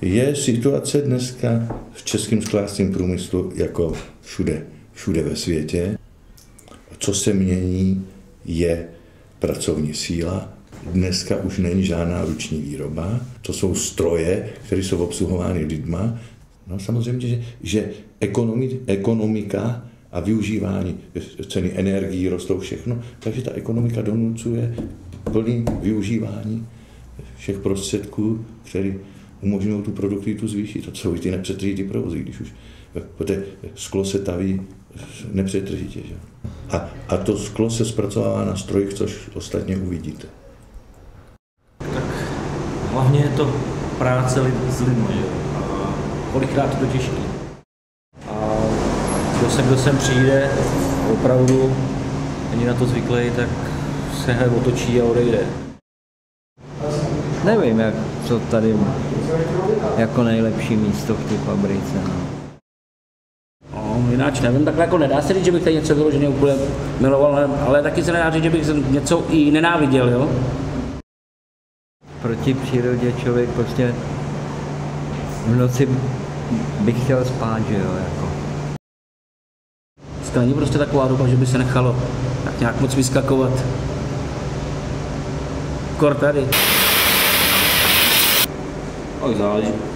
Je situace dneska v českém sklářském průmyslu jako všude ve světě. Co se mění, je pracovní síla. Dneska už není žádná ruční výroba, to jsou stroje, které jsou obsluhovány lidma. No samozřejmě, že ekonomika a využívání ceny energií rostou všechno, takže ta ekonomika donucuje plný využívání všech prostředků, které umožňují tu produktivitu zvýšit. To jsou ty nepřetržitý provozy, když už protože sklo se taví nepřetržitě. Že? A to sklo se zpracovává na strojích, což ostatně uvidíte. Tak hlavně je to práce s lidmi, že? A kolikrát je to těžké. A kdo sem přijde, opravdu není na to zvyklý, tak se hned otočí a odejde. Nevím, co tady jako nejlepší místo v té fabrice. No, jináč nevím, takhle jako nedá se říct, že bych tady něco vyloženě úplně miloval, ale taky se nedá říct, že bych něco i nenáviděl, jo? Proti přírodě člověk prostě v noci bych chtěl spát, že jo, jako. Dneska není prostě taková doba, že by se nechalo tak nějak moc vyskakovat. Kor tady. Tak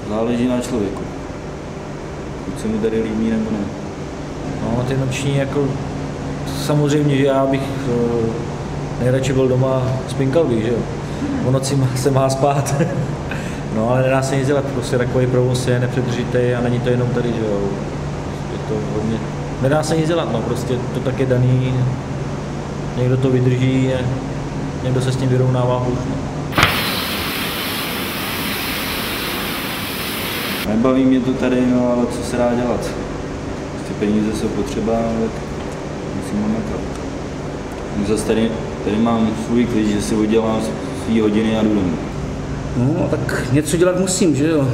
záleží na člověku. Buď se mu tady líbí, nebo ne. No, ty noční jako, samozřejmě, že já bych nejradši byl doma spinkal bych, že jo. O noci se má spát. No, ale nedá se nic dělat, prostě takový provoz je nepřetržitý a není to jenom tady, že jo. Je to hodně, nedá se nic dělat, no, prostě to tak je daný. Někdo to vydrží, někdo se s tím vyrovnává hůř, no. Nebaví mě to tady, no, ale co se dá dělat? Prostě peníze jsou potřeba, tak musím makat. Zase tady mám svůj klid, že si oddělám svý hodiny a jdu domů. No, tak něco dělat musím, že jo?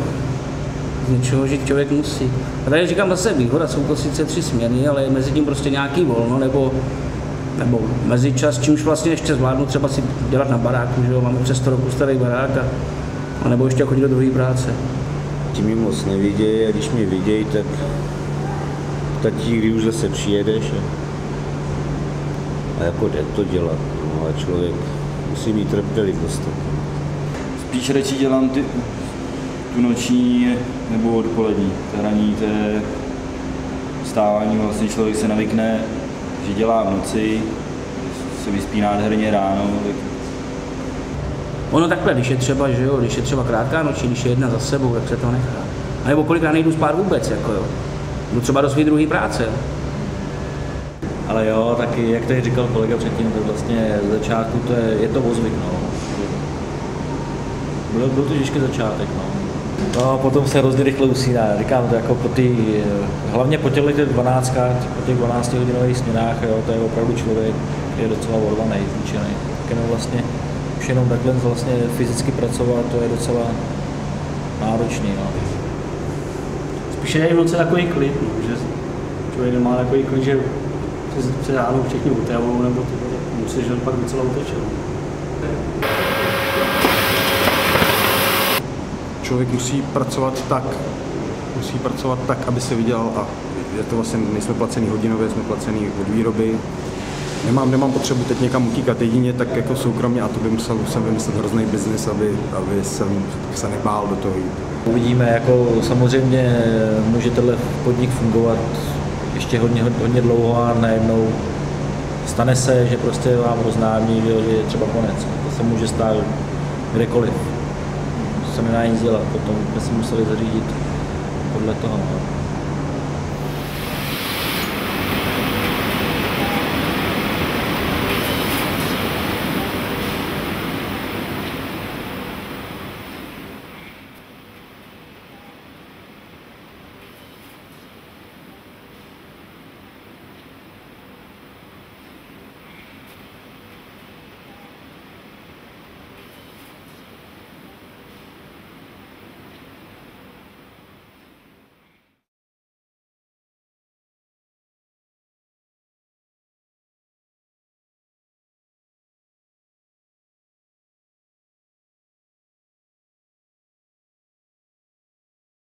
Z něčeho žít člověk musí. A tady říkám zase výhoda, jsou to sice 3 směny, ale je mezi tím prostě nějaký volno, nebo mezičas, čímž vlastně ještě zvládnu třeba si dělat na baráku, že jo? Máme přes 100 roku starý barák a nebo ještě chodit do druhé práce. Ti mi moc nevidějí a když mě vidějí, tak kdy už zase přijedeš a jako jde to dělat, no, a člověk musí mít trpělivost. Spíš radši dělám tu noční nebo odpolední, to ranní, to je vstávání, vlastně člověk se navykne, že dělá v noci, se vyspí nádherně ráno. Tak... Ono takhle, když je třeba, že jo, když je třeba krátká noč, když je jedna za sebou, tak se to nechá. A nebo kolikrát nejdu spát vůbec, jako jo. Jdu třeba do své druhé práce. Ale jo, taky, jak tady říkal kolega předtím, tak vlastně z začátku je to ozvyk, no. Byl to těžký začátek, no. No a potom se hrozně rychle usíná, říkám to jako hlavně po těch 12 hodinových směnách, jo, to je opravdu člověk, je docela odvaný, zničený. Tak jenom vlastně, už jenom takhle vlastně fyzicky pracovat, to je docela náročný, no. Spíš je v noci takový klid, no, že člověk nemá takový klid, že se ráno všichni utravou, nebo musí, že pak docela utečel. Člověk musí pracovat tak, aby se vydělal a je to vlastně, nejsme placený hodinově, jsme placený od výroby. Nemám potřebu teď někam utíkat, jedině tak jako soukromně a to by musel jsem vymyslet hrozný biznis, aby jsem se nebál do toho jít. Uvidíme, jako samozřejmě může tenhle podnik fungovat ještě hodně dlouho a najednou stane se, že prostě vám oznámí, že je třeba konec. To se může stát kdekoliv. To se nedá nic dělat, potom jsme si museli zařídit podle toho.